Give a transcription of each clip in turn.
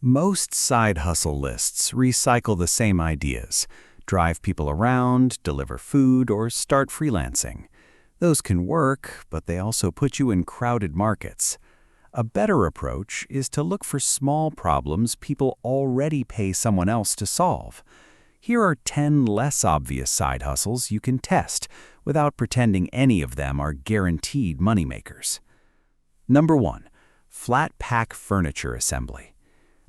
Most side hustle lists recycle the same ideas: drive people around, deliver food, or start freelancing. Those can work, but they also put you in crowded markets. A better approach is to look for small problems people already pay someone else to solve. Here are 10 less obvious side hustles you can test without pretending any of them are guaranteed moneymakers. Number 1. Flat pack furniture assembly.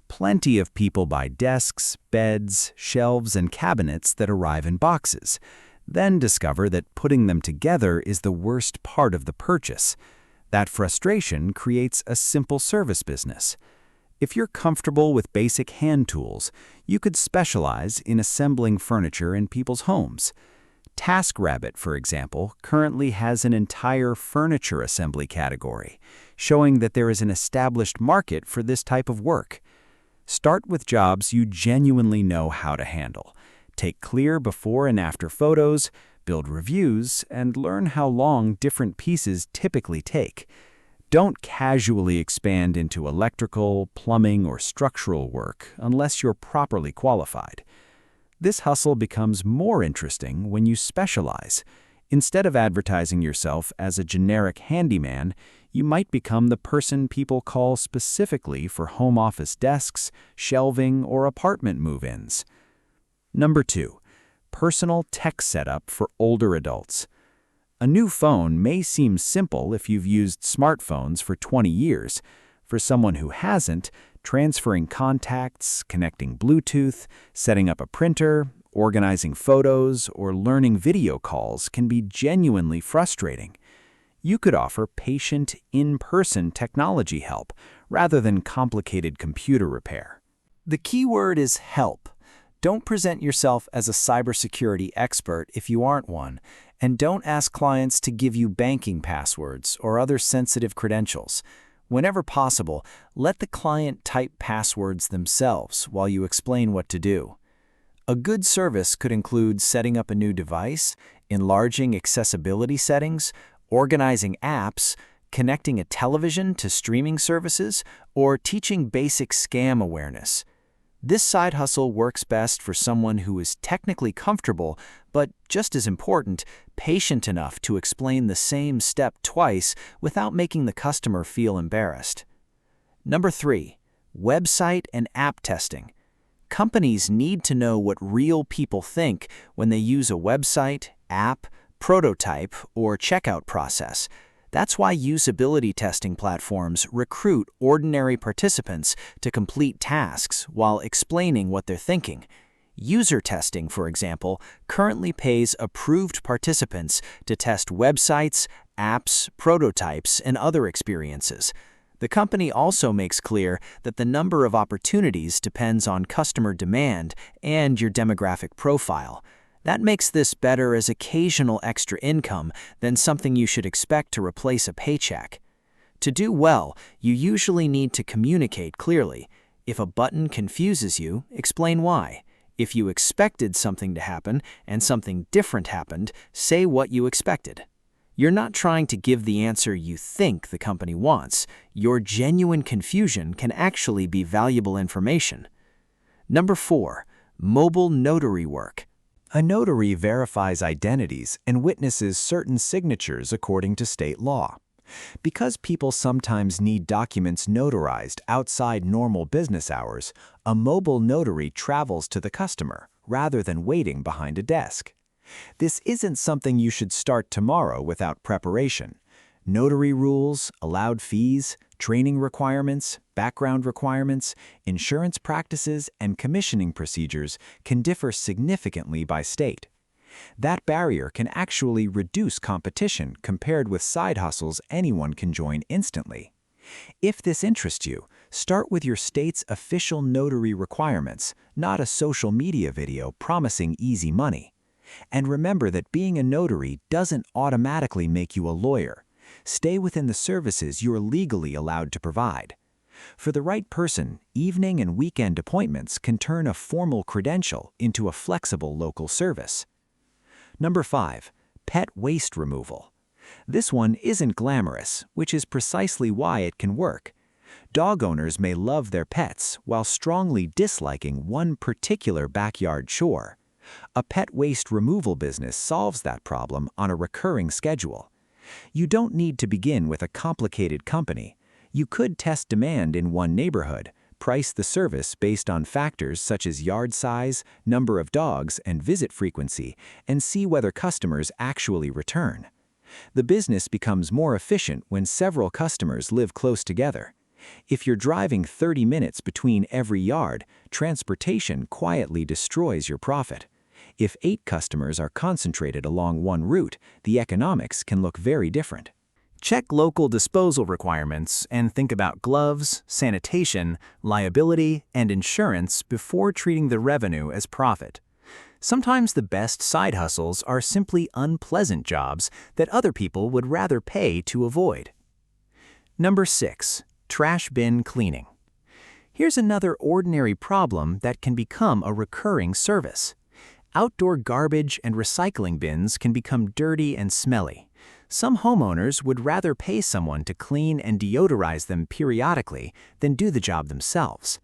Plenty of people buy desks, beds, shelves, and cabinets that arrive in boxes, then discover that putting them together is the worst part of the purchase. That frustration creates a simple service business. If you're comfortable with basic hand tools, you could specialize in assembling furniture in people's homes. TaskRabbit, for example, currently has an entire furniture assembly category, showing that there is an established market for this type of work. Start with jobs you genuinely know how to handle. Take clear before and after photos, build reviews, and learn how long different pieces typically take. Don't casually expand into electrical, plumbing, or structural work unless you're properly qualified. This hustle becomes more interesting when you specialize. Instead of advertising yourself as a generic handyman, you might become the person people call specifically for home office desks, shelving, or apartment move-ins. Number 2. Personal tech setup for older adults. A new phone may seem simple if you've used smartphones for 20 years. For someone who hasn't, transferring contacts, connecting Bluetooth, setting up a printer, organizing photos, or learning video calls can be genuinely frustrating. You could offer patient, in-person technology help rather than complicated computer repair. The key word is help. Don't present yourself as a cybersecurity expert if you aren't one, and don't ask clients to give you banking passwords or other sensitive credentials. Whenever possible, let the client type passwords themselves while you explain what to do. A good service could include setting up a new device, enlarging accessibility settings, organizing apps, connecting a television to streaming services, or teaching basic scam awareness. This side hustle works best for someone who is technically comfortable, but just as important, patient enough to explain the same step twice without making the customer feel embarrassed. Number 3. Website and app testing. Companies need to know what real people think when they use a website, app, prototype, or checkout process. That's why usability testing platforms recruit ordinary participants to complete tasks while explaining what they're thinking. User testing, for example, currently pays approved participants to test websites, apps, prototypes, and other experiences. The company also makes clear that the number of opportunities depends on customer demand and your demographic profile. That makes this better as occasional extra income than something you should expect to replace a paycheck. To do well, you usually need to communicate clearly. If a button confuses you, explain why. If you expected something to happen and something different happened, say what you expected. You're not trying to give the answer you think the company wants. Your genuine confusion can actually be valuable information. Number 4. Mobile notary work. A notary verifies identities and witnesses certain signatures according to state law. Because people sometimes need documents notarized outside normal business hours, a mobile notary travels to the customer rather than waiting behind a desk. This isn't something you should start tomorrow without preparation. Notary rules, allowed fees, training requirements, background requirements, insurance practices, and commissioning procedures can differ significantly by state. That barrier can actually reduce competition compared with side hustles anyone can join instantly. If this interests you, start with your state's official notary requirements, not a social media video promising easy money. And remember that being a notary doesn't automatically make you a lawyer. Stay within the services you are legally allowed to provide. For the right person, evening and weekend appointments can turn a formal credential into a flexible local service. Number 5. Pet waste removal. This one isn't glamorous, which is precisely why it can work. Dog owners may love their pets while strongly disliking one particular backyard chore. A pet waste removal business solves that problem on a recurring schedule. You don't need to begin with a complicated company. You could test demand in one neighborhood, price the service based on factors such as yard size, number of dogs, and visit frequency, and see whether customers actually return. The business becomes more efficient when several customers live close together. If you're driving 30 minutes between every yard, transportation quietly destroys your profit. If 8 customers are concentrated along one route, the economics can look very different. Check local disposal requirements and think about gloves, sanitation, liability, and insurance before treating the revenue as profit. Sometimes the best side hustles are simply unpleasant jobs that other people would rather pay to avoid. Number 6. Trash bin cleaning. Here's another ordinary problem that can become a recurring service. Outdoor garbage and recycling bins can become dirty and smelly. Some homeowners would rather pay someone to clean and deodorize them periodically than do the job themselves.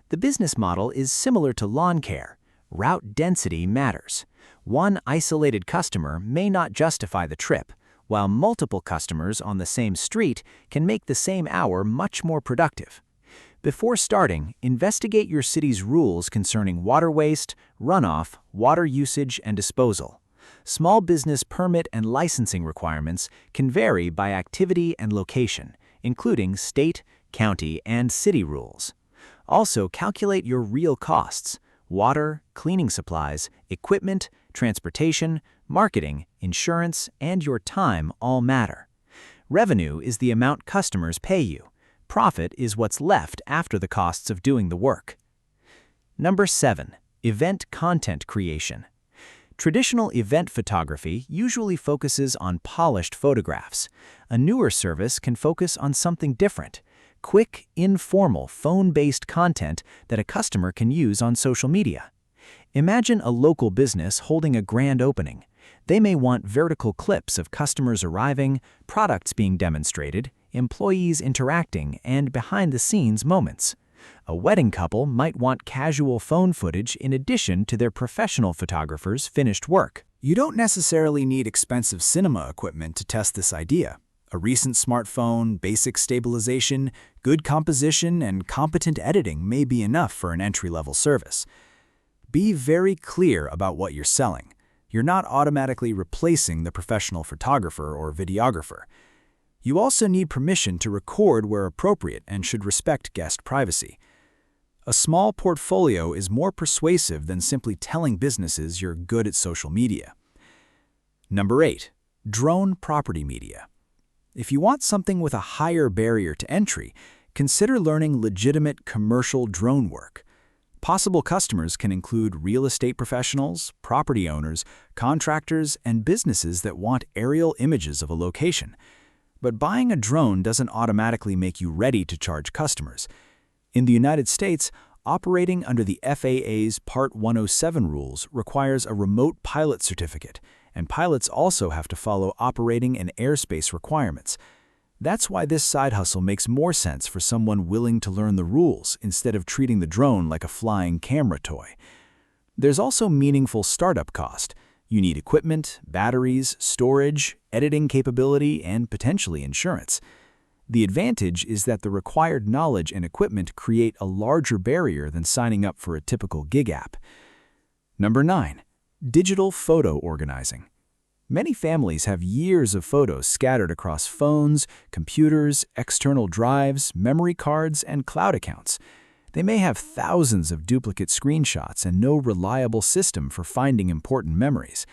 The business model is similar to lawn care. Route density matters. One isolated customer may not justify the trip, while multiple customers on the same street can make the same hour much more productive. Before starting, investigate your city's rules concerning water waste, runoff, water usage, and disposal. Small business permit and licensing requirements can vary by activity and location, including state, county, and city rules. Also, calculate your real costs: water, cleaning supplies, equipment, transportation, marketing, insurance, and your time all matter. Revenue is the amount customers pay you. Profit is what's left after the costs of doing the work. Number 7. Event content creation. Traditional event photography usually focuses on polished photographs. A newer service can focus on something different: quick, informal, phone-based content that a customer can use on social media. Imagine a local business holding a grand opening. They may want vertical clips of customers arriving, products being demonstrated, employees interacting, and behind-the-scenes moments. A wedding couple might want casual phone footage in addition to their professional photographer's finished work. You don't necessarily need expensive cinema equipment to test this idea. A recent smartphone, basic stabilization, good composition, and competent editing may be enough for an entry-level service. Be very clear about what you're selling. You're not automatically replacing the professional photographer or videographer. You also need permission to record where appropriate and should respect guest privacy. A small portfolio is more persuasive than simply telling businesses you're good at social media. Number 8. Drone property media. If you want something with a higher barrier to entry, consider learning legitimate commercial drone work. Possible customers can include real estate professionals, property owners, contractors, and businesses that want aerial images of a location. But buying a drone doesn't automatically make you ready to charge customers. In the United States, operating under the FAA's Part 107 rules requires a remote pilot certificate, and pilots also have to follow operating and airspace requirements. That's why this side hustle makes more sense for someone willing to learn the rules instead of treating the drone like a flying camera toy. There's also meaningful startup cost. You need equipment, batteries, storage, editing capability, and potentially insurance. The advantage is that the required knowledge and equipment create a larger barrier than signing up for a typical gig app. Number 9. Digital photo organizing. Many families have years of photos scattered across phones, computers, external drives, memory cards, and cloud accounts. They may have thousands of duplicate screenshots and no reliable system for finding important memories.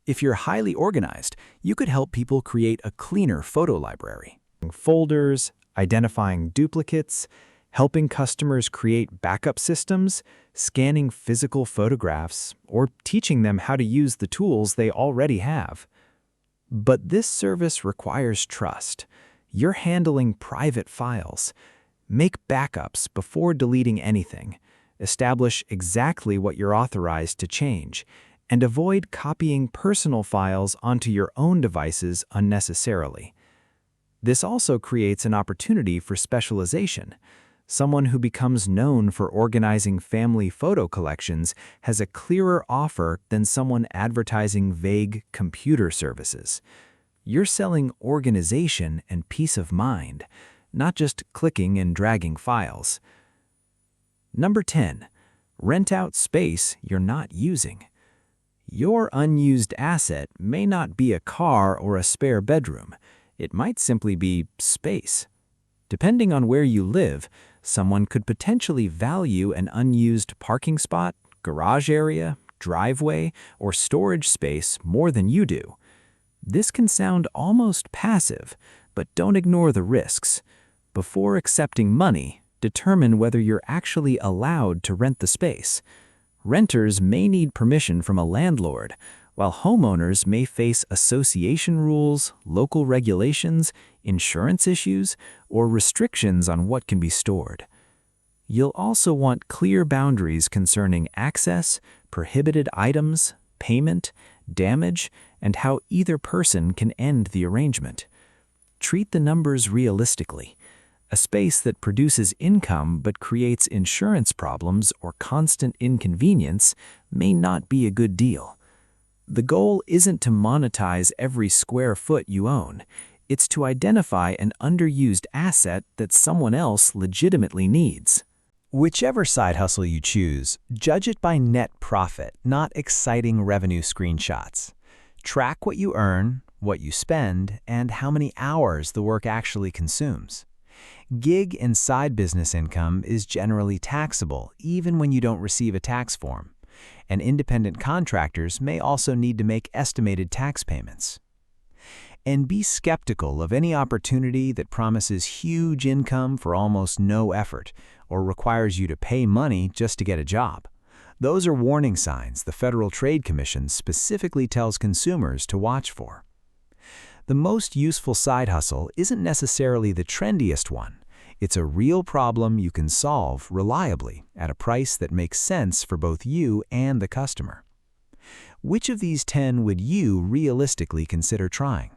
If you're highly organized, you could help people create a cleaner photo library. Folders, identifying duplicates, helping customers create backup systems, scanning physical photographs, or teaching them how to use the tools they already have. But this service requires trust. You're handling private files. Make backups before deleting anything. Establish exactly what you're authorized to change, and avoid copying personal files onto your own devices unnecessarily. This also creates an opportunity for specialization. Someone who becomes known for organizing family photo collections has a clearer offer than someone advertising vague computer services. You're selling organization and peace of mind, not just clicking and dragging files. Number 10. Rent out space you're not using. Your unused asset may not be a car or a spare bedroom. It might simply be space. Depending on where you live, someone could potentially value an unused parking spot, garage area, driveway, or storage space more than you do. This can sound almost passive, but don't ignore the risks. Before accepting money, determine whether you're actually allowed to rent the space. Renters may need permission from a landlord, while homeowners may face association rules, local regulations, insurance issues, or restrictions on what can be stored. You'll also want clear boundaries concerning access, prohibited items, payment, damage, and how either person can end the arrangement. Treat the numbers realistically. A space that produces income but creates insurance problems or constant inconvenience may not be a good deal. The goal isn't to monetize every square foot you own. It's to identify an underused asset that someone else legitimately needs. Whichever side hustle you choose, judge it by net profit, not exciting revenue screenshots. Track what you earn, what you spend, and how many hours the work actually consumes. Gig and side business income is generally taxable even when you don't receive a tax form, and independent contractors may also need to make estimated tax payments. And be skeptical of any opportunity that promises huge income for almost no effort or requires you to pay money just to get a job. Those are warning signs the Federal Trade Commission specifically tells consumers to watch for. The most useful side hustle isn't necessarily the trendiest one. It's a real problem you can solve reliably at a price that makes sense for both you and the customer. Which of these 10 would you realistically consider trying?